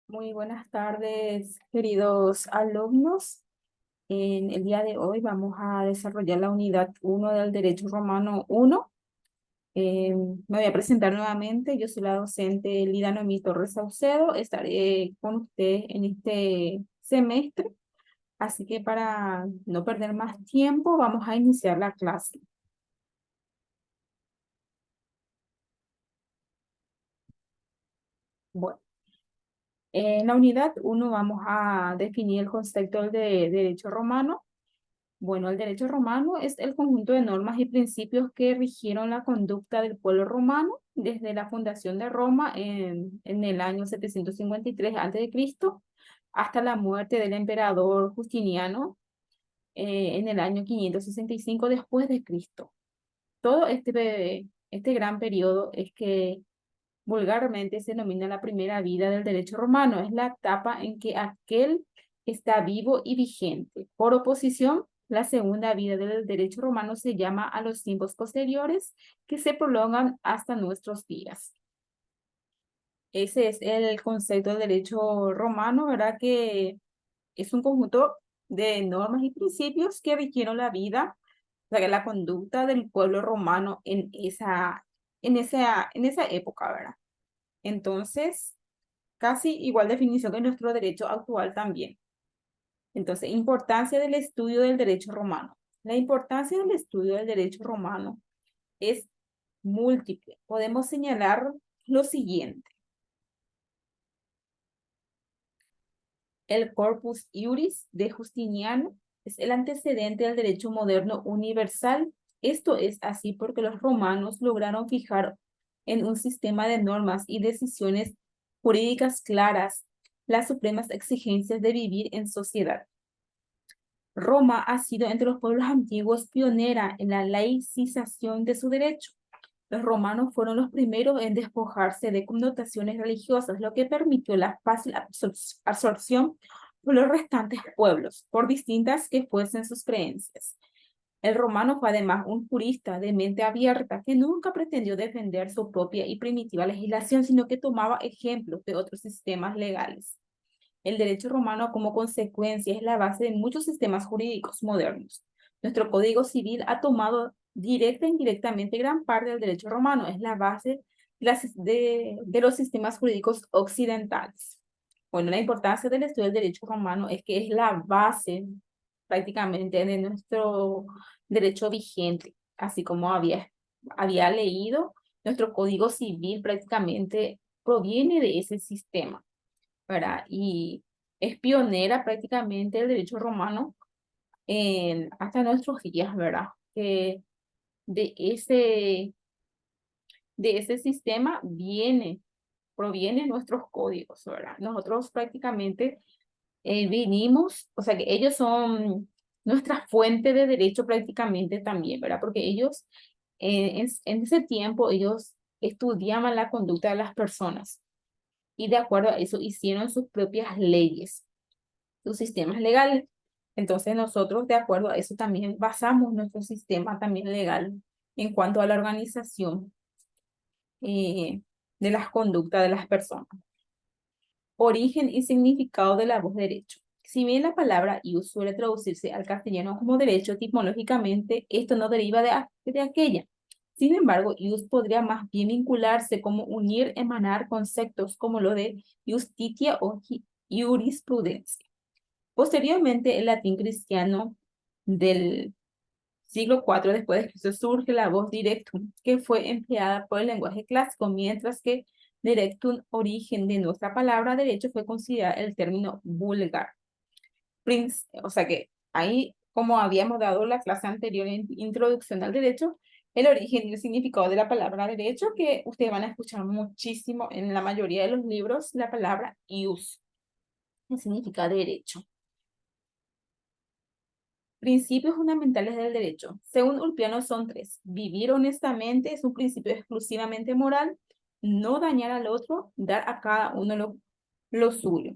Muy buenas tardes, queridos alumnos. En el día de hoy vamos a desarrollar la unidad uno del Derecho Romano uno. Me voy a presentar nuevamente. Yo soy la docente Lida Noemí Torres Saucedo. Estaré con usted en este semestre. Así que para no perder más tiempo, vamos a iniciar la clase. Bueno, en la unidad uno vamos a definir el concepto de derecho romano. Bueno, el derecho romano es el conjunto de normas y principios que rigieron la conducta del pueblo romano desde la fundación de Roma en el año 753 a.C. hasta la muerte del emperador Justiniano en el año 565 después de Cristo. Todo este gran periodo es que vulgarmente se denomina la primera vida del derecho romano. Es la etapa en que aquel está vivo y vigente. Por oposición, la segunda vida del derecho romano se llama a los tiempos posteriores que se prolongan hasta nuestros días. Ese es el concepto del derecho romano, ¿verdad? Que es un conjunto de normas y principios que rigieron la vida, o sea, que la conducta del pueblo romano en esa época, ¿verdad? Entonces, casi igual definición que nuestro derecho actual también. Entonces, importancia del estudio del derecho romano. La importancia del estudio del derecho romano es múltiple. Podemos señalar lo siguiente. El Corpus Iuris de Justiniano es el antecedente del derecho moderno universal. Esto es así porque los romanos lograron fijar en un sistema de normas y decisiones jurídicas claras las supremas exigencias de vivir en sociedad. Roma ha sido entre los pueblos antiguos pionera en la laicización de su derecho. Los romanos fueron los primeros en despojarse de connotaciones religiosas, lo que permitió la fácil absorción por los restantes pueblos, por distintas que fuesen sus creencias. El romano fue además un jurista de mente abierta que nunca pretendió defender su propia y primitiva legislación, sino que tomaba ejemplos de otros sistemas legales. El derecho romano, como consecuencia, es la base de muchos sistemas jurídicos modernos. Nuestro Código Civil ha tomado directa e indirectamente gran parte del derecho romano. Es la base de los sistemas jurídicos occidentales. Bueno, la importancia del estudio del derecho romano es que es la base prácticamente de nuestro derecho vigente, así como había leído, nuestro Código Civil prácticamente proviene de ese sistema, ¿verdad? Y es pionera prácticamente el derecho romano hasta nuestros días, ¿verdad? Que de ese, de ese sistema provienen nuestros códigos, ¿verdad? Nosotros prácticamente vinimos, o sea que ellos son nuestra fuente de derecho prácticamente también, ¿verdad? Porque ellos, en ese tiempo, ellos estudiaban la conducta de las personas y de acuerdo a eso hicieron sus propias leyes, sus sistemas legales. Entonces nosotros, de acuerdo a eso, también basamos nuestro sistema también legal en cuanto a la organización eh, de las conductas de las personas. Origen y significado de la voz derecho. Si bien la palabra ius suele traducirse al castellano como derecho, etimológicamente esto no deriva de aquella. Sin embargo, ius podría más bien vincularse como unir, emanar conceptos como lo de justitia o jurisprudencia. Posteriormente, el latín cristiano del siglo IV después de Cristo surge la voz directum, que fue empleada por el lenguaje clásico, mientras que directum, origen de nuestra palabra derecho, fue considerada el término vulgar. O sea que ahí, como habíamos dado la clase anterior en introducción al derecho, el origen y el significado de la palabra derecho, que ustedes van a escuchar muchísimo en la mayoría de los libros, la palabra ius, que significa derecho. Principios fundamentales del derecho. Según Ulpiano son tres. Vivir honestamente es un principio exclusivamente moral. No dañar al otro, dar a cada uno lo suyo.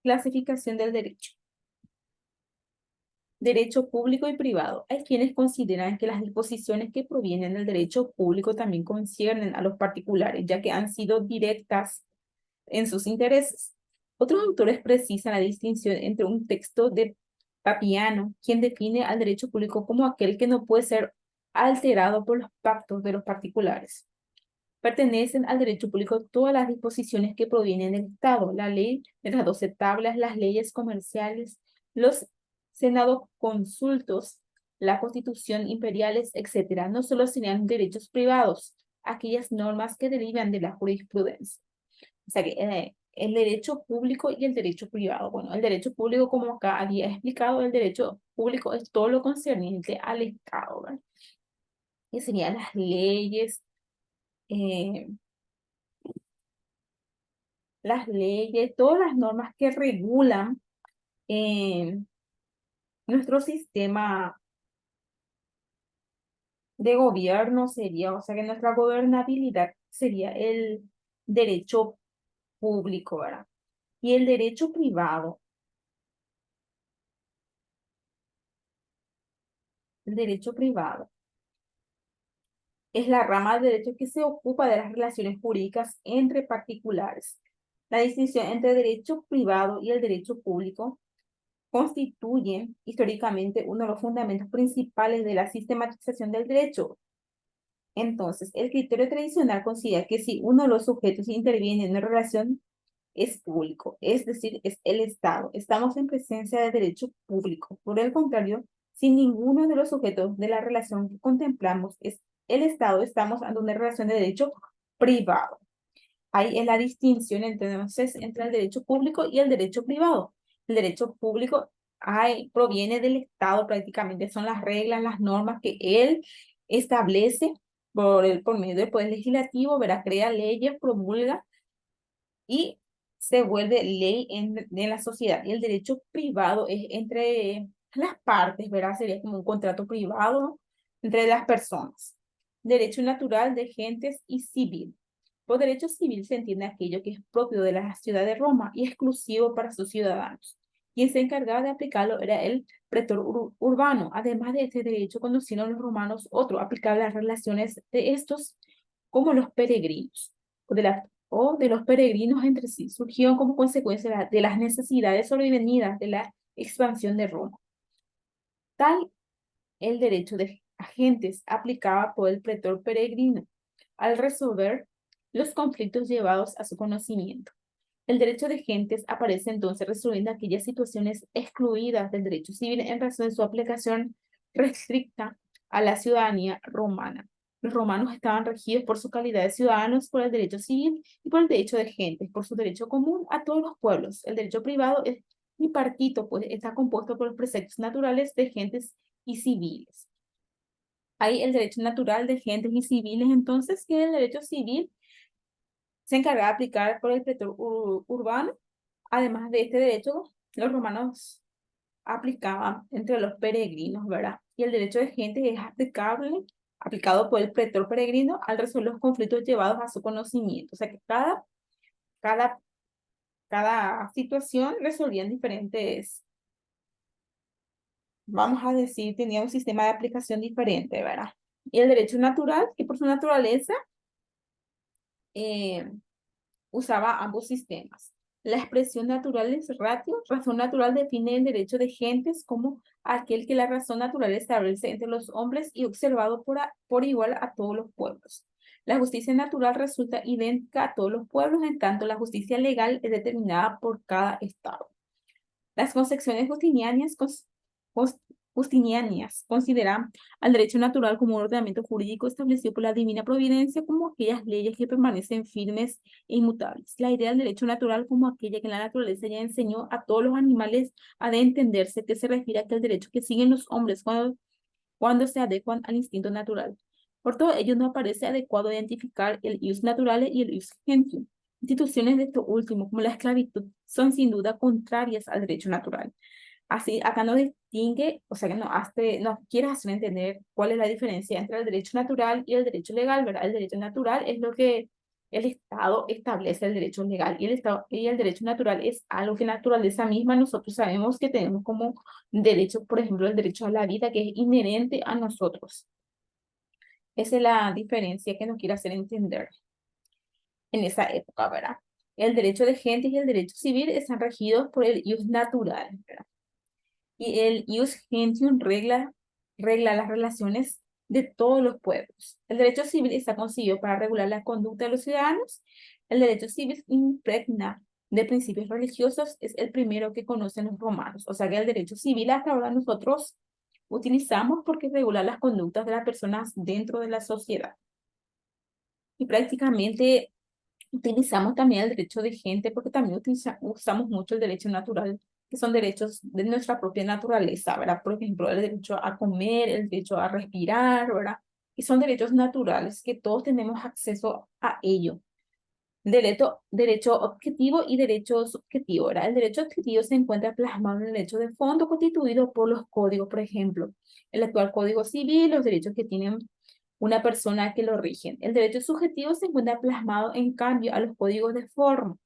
Clasificación del derecho. Derecho público y privado. Hay quienes consideran que las disposiciones que provienen del derecho público también conciernen a los particulares, ya que han sido directas en sus intereses. Otros autores precisan la distinción entre un texto de Papiano, quien define al derecho público como aquel que no puede ser alterado por los pactos de los particulares. Pertenecen al derecho público todas las disposiciones que provienen del Estado, la ley de las 12 tablas, las leyes comerciales, los senados consultos, la constitución imperiales, etcétera. No solo serían derechos privados, aquellas normas que derivan de la jurisprudencia. O sea que el derecho público y el derecho privado. Bueno, el derecho público, como acá había explicado, el derecho público es todo lo concerniente al Estado, ¿verdad? Que serían eh, las leyes, todas las normas que regulan eh, nuestro sistema de gobierno sería, o sea que nuestra gobernabilidad sería el derecho público, ¿verdad? Y el derecho privado es la rama del derecho que se ocupa de las relaciones jurídicas entre particulares. La distinción entre derecho privado y el derecho público constituyen históricamente uno de los fundamentos principales de la sistematización del derecho. Entonces, el criterio tradicional considera que si uno de los sujetos interviene en una relación es público, es decir, es el Estado. Estamos en presencia de derecho público. Por el contrario, si ninguno de los sujetos de la relación que contemplamos es el Estado, estamos ante una relación de derecho privado. Ahí es la distinción entonces entre el derecho público y el derecho privado. El derecho público proviene del Estado prácticamente, son las reglas, las normas que él establece por medio del Poder Legislativo, verá, crea leyes, promulga y se vuelve ley en la sociedad. Y el derecho privado es entre las partes, ¿verdad? Sería como un contrato privado entre las personas. Derecho natural de gentes y civil. Por derecho civil se entiende aquello que es propio de la ciudad de Roma y exclusivo para sus ciudadanos. Quien se encargaba de aplicarlo era el pretor urbano. Además de este derecho, conocieron los romanos otro aplicable a las relaciones de estos como los peregrinos, o de los peregrinos entre sí, surgieron como consecuencia de las necesidades sobrevenidas de la expansión de Roma. Tal el derecho de agentes aplicaba por el pretor peregrino al resolver los conflictos llevados a su conocimiento. El derecho de gentes aparece entonces resolviendo aquellas situaciones excluidas del derecho civil en razón de su aplicación restricta a la ciudadanía romana. Los romanos estaban regidos por su calidad de ciudadanos, por el derecho civil y por el derecho de gentes, por su derecho común a todos los pueblos. El derecho privado es bipartito, pues está compuesto por los preceptos naturales de gentes y civiles. Hay el derecho natural de gentes y civiles, entonces, que el derecho civil se encarga de aplicar por el pretor urbano. Además de este derecho, los romanos aplicaban entre los peregrinos, ¿verdad? Y el derecho de gente es aplicado por el pretor peregrino al resolver los conflictos llevados a su conocimiento. O sea que cada, cada situación resolvía en diferentes, vamos a decir, tenía un sistema de aplicación diferente, ¿verdad? Y el derecho natural, que por su naturaleza eh, usaba ambos sistemas. La expresión natural es ratio. Razón natural define el derecho de gentes como aquel que la razón natural establece entre los hombres y observado por igual a todos los pueblos. La justicia natural resulta idéntica a todos los pueblos, en tanto la justicia legal es determinada por cada estado. Las concepciones justinianas consideran al derecho natural como un ordenamiento jurídico establecido por la divina providencia como aquellas leyes que permanecen firmes e inmutables. La idea del derecho natural como aquella que la naturaleza ya enseñó a todos los animales ha de entenderse que se refiere a aquel derecho que siguen los hombres cuando se adecuan al instinto natural. Por todo ello, no parece adecuado identificar el ius naturale y el ius gentium. Instituciones de esto último, como la esclavitud, son sin duda contrarias al derecho natural. Así, acá no distingue, o sea que no quieres hacer entender cuál es la diferencia entre el derecho natural y el derecho legal, ¿verdad? El derecho natural es lo que el Estado establece el derecho legal y el derecho natural es algo que naturaleza misma nosotros sabemos que tenemos como derecho, por ejemplo, el derecho a la vida que es inherente a nosotros. Esa es la diferencia que nos quiere hacer entender en esa época, ¿verdad? El derecho de gente y el derecho civil están regidos por el ius natural, ¿verdad? Y el ius gentium regla las relaciones de todos los pueblos. El derecho civil está concebido para regular la conducta de los ciudadanos. El derecho civil impregna de principios religiosos, es el primero que conocen los romanos. O sea que el derecho civil hasta ahora nosotros utilizamos porque regula las conductas de las personas dentro de la sociedad. Y prácticamente utilizamos también el derecho de gente porque también usamos mucho el derecho natural, que son derechos de nuestra propia naturaleza, ¿verdad? Por ejemplo, el derecho a comer, el derecho a respirar, ¿verdad? Y son derechos naturales que todos tenemos acceso a ello. Derecho objetivo y derecho subjetivo, ¿verdad? El derecho objetivo se encuentra plasmado en el derecho de fondo constituido por los códigos, por ejemplo, el actual Código Civil, los derechos que tienen una persona que lo rigen. El derecho subjetivo se encuentra plasmado en cambio a los códigos de forma,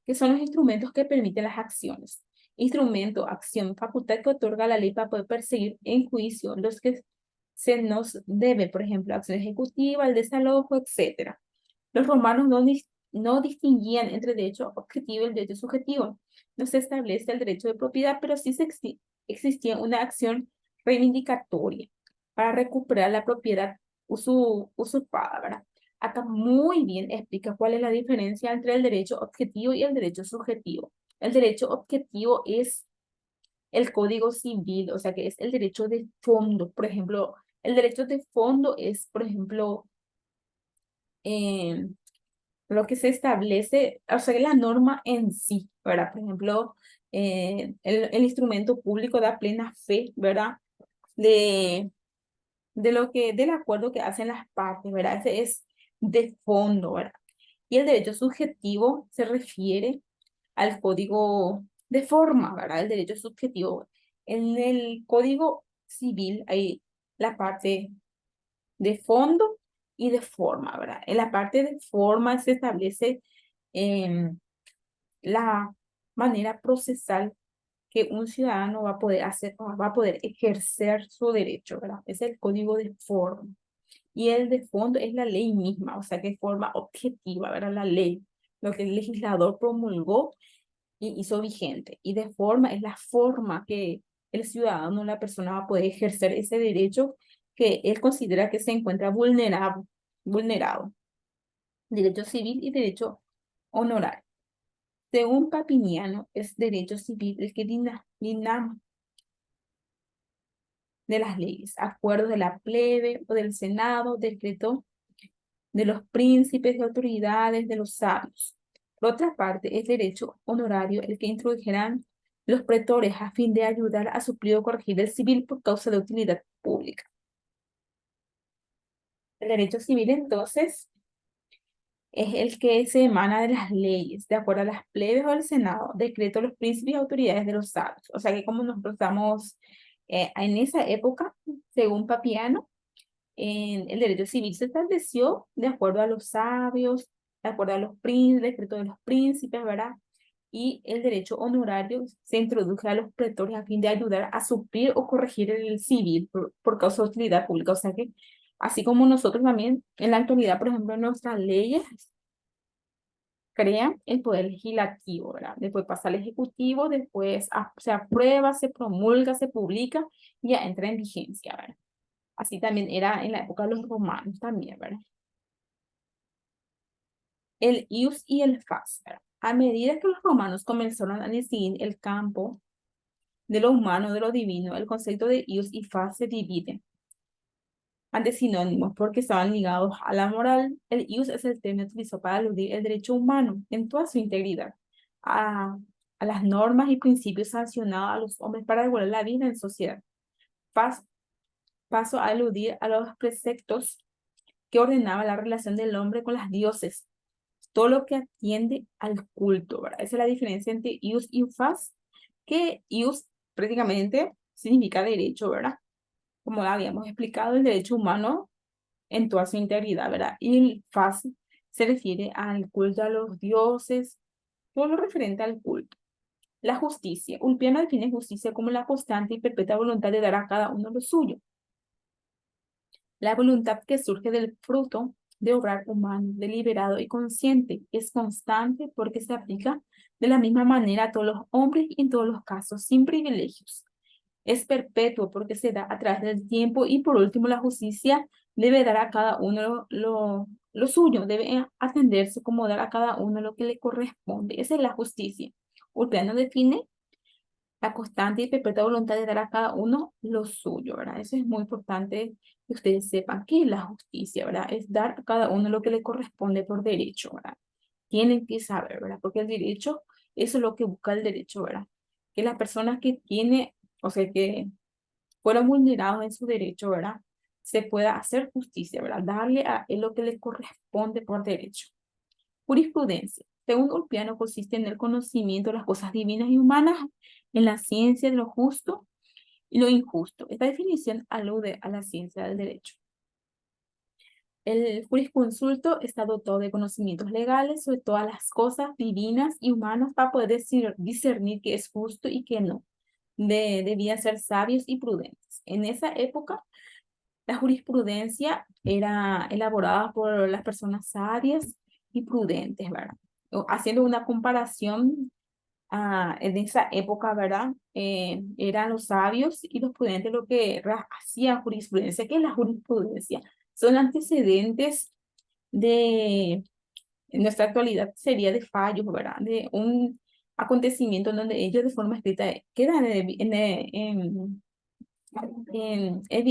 que son los instrumentos que permiten las acciones. Instrumento, acción, facultad que otorga la ley para poder perseguir en juicio los que se nos debe, por ejemplo, acción ejecutiva, el desalojo, etcétera. Los romanos no distinguían entre derecho objetivo y el derecho subjetivo. No se establece el derecho de propiedad, pero sí existía una acción reivindicatoria para recuperar la propiedad usurpada, ¿verdad? Acá muy bien explica cuál es la diferencia entre el derecho objetivo y el derecho subjetivo. El derecho objetivo es el código civil, o sea que es el derecho de fondo. Por ejemplo, el derecho de fondo es, por ejemplo, eh, lo que se establece, o sea, la norma en sí, ¿verdad? Por ejemplo, el instrumento público da plena fe, ¿verdad? De, del acuerdo que hacen las partes, ¿verdad? Ese es de fondo, ¿verdad? Y el derecho subjetivo se refiere al código de forma, ¿verdad? El derecho subjetivo. En el código civil hay la parte de fondo y de forma, ¿verdad? En la parte de forma se establece la manera procesal que un ciudadano va a poder hacer, va a poder ejercer su derecho, ¿verdad? Es el código de forma. Y el de fondo es la ley misma, o sea, que forma objetiva, ¿verdad? La ley, lo que el legislador promulgó y hizo vigente. Y de forma es la forma que el ciudadano, la persona va a poder ejercer ese derecho que él considera que se encuentra vulnerado. Derecho civil y derecho honorario. Según Papiniano, es derecho civil el que dinama de las leyes, acuerdos de la plebe o del senado, decreto de los príncipes y autoridades de los sabios. Por otra parte, es derecho honorario el que introdujeran los pretores a fin de ayudar a suplir o corregir el civil por causa de utilidad pública. El derecho civil, entonces, es el que se emana de las leyes, de acuerdo a las plebes o al Senado, decreto de los príncipes y autoridades de los sabios. O sea que como nosotros estamos en esa época, según Papiano, el derecho civil se estableció de acuerdo a los sabios, de acuerdo a los príncipes, decreto de los príncipes, ¿verdad? Y el derecho honorario se introdujo a los pretores a fin de ayudar a suplir o corregir el civil por causa de utilidad pública. O sea que, así como nosotros también, en la actualidad, por ejemplo, nuestras leyes crean el poder legislativo, ¿verdad? Después pasa al ejecutivo, después se aprueba, se promulga, se publica y ya entra en vigencia, ¿verdad? Así también era en la época de los romanos también, ¿verdad? El ius y el fas, ¿verdad? A medida que los romanos comenzaron a distinguir el campo de lo humano, de lo divino, el concepto de ius y fas se divide ante sinónimos porque estaban ligados a la moral. El ius es el término utilizado para aludir el derecho humano en toda su integridad, a, a las normas y principios sancionados a los hombres para regular la vida en sociedad. Fas, paso a aludir a los preceptos que ordenaban la relación del hombre con las dioses, todo lo que atiende al culto, ¿verdad? Esa es la diferencia entre ius y fas, que ius prácticamente significa derecho, ¿verdad? Como habíamos explicado, el derecho humano en toda su integridad, ¿verdad? Y el fas Se refiere al culto a los dioses, todo lo referente al culto. La justicia. Ulpiano define justicia como la constante y perpetua voluntad de dar a cada uno lo suyo. La voluntad que surge del fruto de obrar humano, deliberado y consciente, es constante porque se aplica de la misma manera a todos los hombres y en todos los casos, sin privilegios. Es perpetuo porque se da a través del tiempo y por último la justicia debe dar a cada uno lo suyo, debe atenderse como dar a cada uno lo que le corresponde. Esa es la justicia. Ulpiano define la constante y perpetua voluntad de dar a cada uno lo suyo, ¿verdad? Eso es muy importante que ustedes sepan que la justicia, ¿verdad? Es dar a cada uno lo que le corresponde por derecho, ¿verdad? Tienen que saber, ¿verdad? Porque el derecho, eso es lo que busca el derecho, ¿verdad? Que las personas que tiene, o sea, que fueron vulnerados en su derecho, ¿verdad? Se pueda hacer justicia, ¿verdad? Darle a él lo que le corresponde por derecho. Jurisprudencia. Según Ulpiano, consiste en el conocimiento de las cosas divinas y humanas, en la ciencia de lo justo y lo injusto. Esta definición alude a la ciencia del derecho. El jurisconsulto está dotado de conocimientos legales sobre todas las cosas divinas y humanas para poder discernir qué es justo y qué no. Debían ser sabios y prudentes. En esa época, la jurisprudencia era elaborada por las personas sabias y prudentes, ¿verdad? Haciendo una comparación en esa época, ¿verdad? Eran los sabios y los prudentes lo que hacían jurisprudencia. ¿Qué es la jurisprudencia? Son antecedentes de, en nuestra actualidad sería de fallos, ¿verdad? De un acontecimiento en donde ellos de forma escrita quedan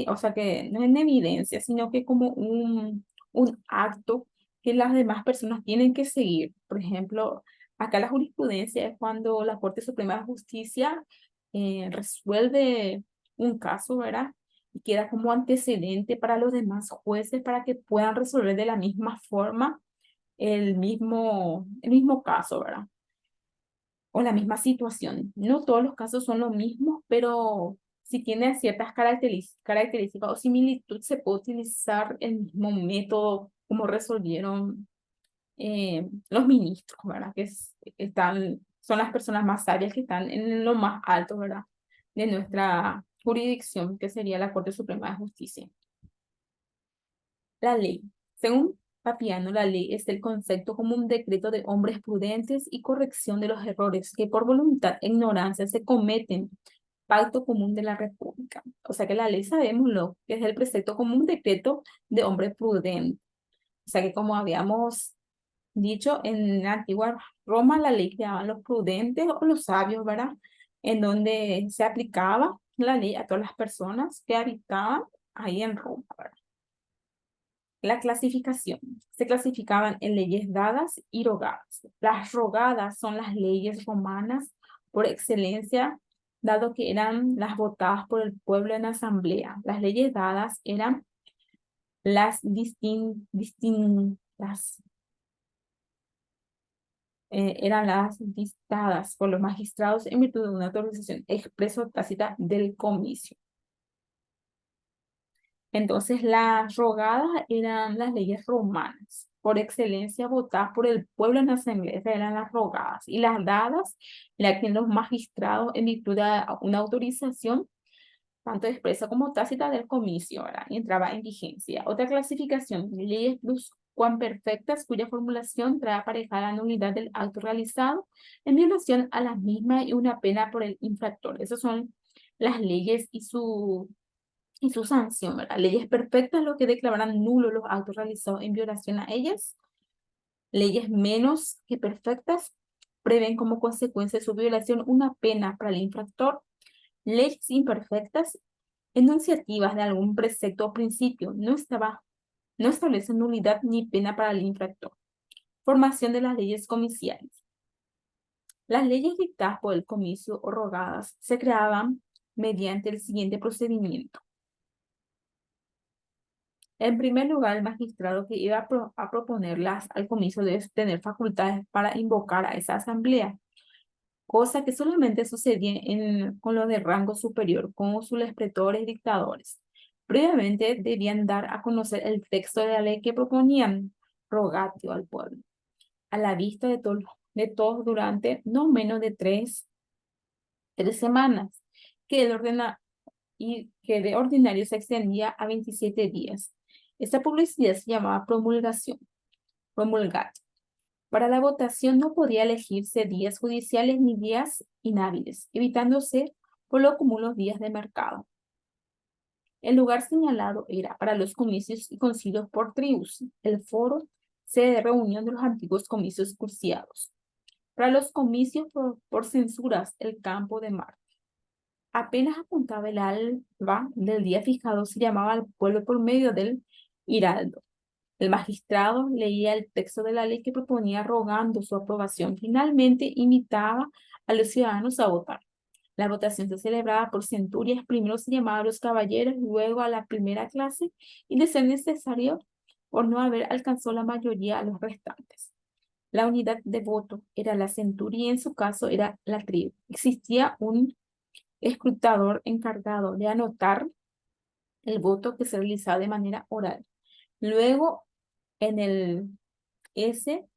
o sea, que no en evidencia, sino que como un acto que las demás personas tienen que seguir. Por ejemplo, acá la jurisprudencia es cuando la Corte Suprema de Justicia resuelve un caso, ¿verdad? Y queda como antecedente para los demás jueces para que puedan resolver de la misma forma el mismo caso, ¿verdad? O la misma situación. No todos los casos son los mismos, pero si tienen ciertas características o similitud, se puede utilizar el mismo método como resolvieron los ministros, ¿verdad? Son las personas más sabias que están en lo más alto, ¿verdad? De nuestra jurisdicción, que sería la Corte Suprema de Justicia. La ley. Según Papiano, la ley es el concepto como un decreto de hombres prudentes y corrección de los errores que por voluntad e ignorancia se cometen, pacto común de la República. O sea que la ley sabemos lo que es el precepto como un decreto de hombres prudentes. O sea que como habíamos dicho en la antigua Roma, la ley creaban los prudentes o los sabios, ¿verdad? En donde se aplicaba la ley a todas las personas que habitaban ahí en Roma, ¿verdad? La clasificación. Se clasificaban en leyes dadas y rogadas. Las rogadas son las leyes romanas por excelencia, dado que eran las votadas por el pueblo en asamblea. Las leyes dadas eran las dictadas por los magistrados en virtud de una autorización expreso tácita del comicio. Entonces, las rogadas eran las leyes romanas, por excelencia votadas por el pueblo en la asamblea, esas eran las rogadas. Y las dadas, las que los magistrados en virtud de una autorización, tanto expresa como tácita del comicio, ¿verdad? Y entraba en vigencia. Otra clasificación, leyes plus cuan perfectas, cuya formulación trae aparejada la nulidad del acto realizado en violación a la misma y una pena por el infractor. Esas son las leyes y su sanción, ¿verdad? Leyes perfectas, lo que declararán nulos los actos realizados en violación a ellas. Leyes menos que perfectas prevén como consecuencia de su violación una pena para el infractor. Leyes imperfectas, enunciativas de algún precepto o principio, no establecen nulidad ni pena para el infractor. Formación de las leyes comiciales. Las leyes dictadas por el comicio o rogadas se creaban mediante el siguiente procedimiento. En primer lugar, el magistrado que iba a proponerlas al comicio debe tener facultades para invocar a esa asamblea, cosa que solamente sucedía con los de rango superior, como sus pretores y dictadores. Previamente debían dar a conocer el texto de la ley que proponían, rogatio al pueblo, a la vista de todos durante no menos de tres semanas, que y que de ordinario se extendía a 27 días. Esta publicidad se llamaba promulgación, promulgar. Para la votación no podía elegirse días judiciales ni días inhábiles, evitándose por lo común los días de mercado. El lugar señalado era para los comicios y concilios por tribus, el foro, sede de reunión de los antiguos comicios cruciados. Para los comicios por censuras, el campo de Marte. Apenas apuntaba el alba del día fijado, se llamaba al pueblo por medio del hiraldo. El magistrado leía el texto de la ley que proponía rogando su aprobación. Finalmente invitaba a los ciudadanos a votar. La votación se celebraba por centurias. Primero se llamaba a los caballeros, luego a la primera clase y, de ser necesario, por no haber alcanzado la mayoría, a los restantes. La unidad de voto era la centuria y en su caso era la tribu. Existía un escrutador encargado de anotar el voto que se realizaba de manera oral. Luego, en el S2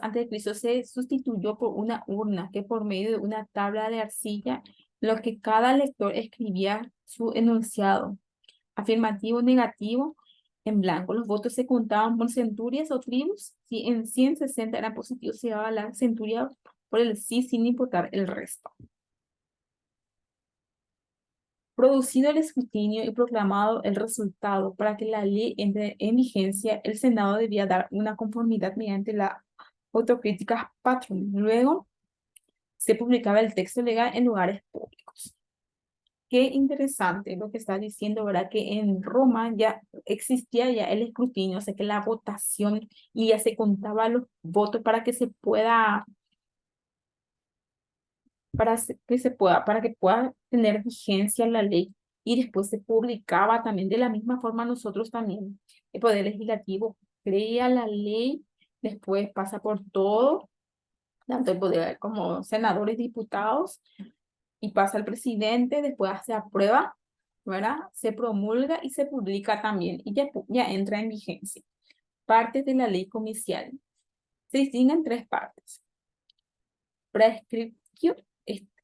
a.C. se sustituyó por una urna que por medio de una tabla de arcilla, lo que cada lector escribía su enunciado, afirmativo o negativo, en blanco. Los votos se contaban por centurias o tribus. Si en 160 eran positivos, se daba la centuria por el sí sin importar el resto. Producido el escrutinio y proclamado el resultado para que la ley entre en vigencia, el Senado debía dar una conformidad mediante la autocrítica patrum. Luego se publicaba el texto legal en lugares públicos. Qué interesante lo que está diciendo, ¿verdad? Que en Roma ya existía ya el escrutinio, o sea que la votación y ya se contaba los votos para que se pueda para que pueda tener vigencia la ley y después se publicaba también. De la misma forma nosotros también, el Poder Legislativo crea la ley, después pasa por todo, tanto el poder como senadores, diputados, y pasa al presidente, después se aprueba, ¿verdad? Se promulga y se publica también y ya entra en vigencia. Partes de la ley comicial. Se distinguen tres partes. Prescriptio.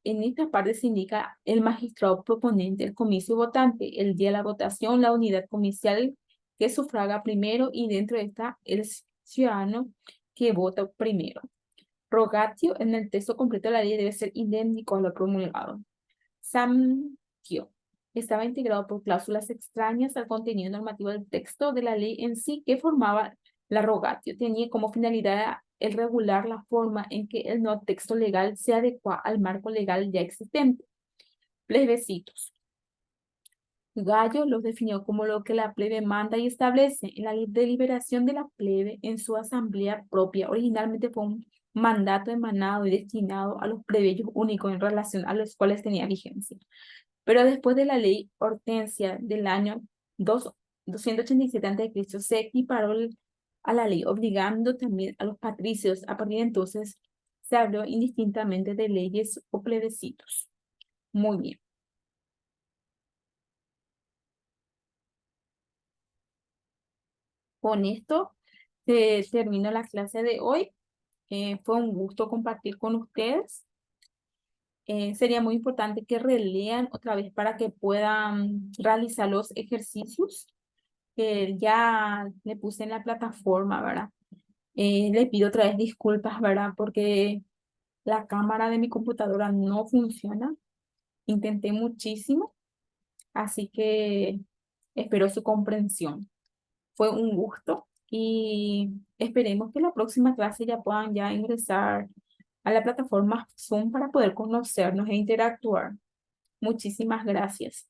En esta parte se indica el magistrado proponente, el comicio votante, el día de la votación, la unidad comicial que sufraga primero y dentro de esta el ciudadano que vota primero. Rogatio, en el texto completo de la ley debe ser idéntico a lo promulgado. Samtio, estaba integrado por cláusulas extrañas al contenido normativo del texto de la ley en sí que formaba la rogatio. Tenía como finalidad el regular la forma en que el nuevo texto legal se adecua al marco legal ya existente. Plebiscitos. Gallo los definió como lo que la plebe manda y establece en la deliberación de la plebe en su asamblea propia. Originalmente fue un mandato emanado y destinado a los plebeyos únicos en relación a los cuales tenía vigencia. Pero después de la ley Hortensia del año 287 a.C., se equiparó a la ley, obligando también a los patricios. A partir de entonces se habló indistintamente de leyes o plebiscitos. Muy bien. Con esto termino la clase de hoy. Fue un gusto compartir con ustedes. Sería muy importante que relean otra vez para que puedan realizar los ejercicios que ya le puse en la plataforma, ¿verdad? Le pido otra vez disculpas, ¿verdad? Porque la cámara de mi computadora no funciona. Intenté muchísimo, así que espero su comprensión. Fue un gusto y esperemos que la próxima clase ya puedan ya ingresar a la plataforma Zoom para poder conocernos e interactuar. Muchísimas gracias.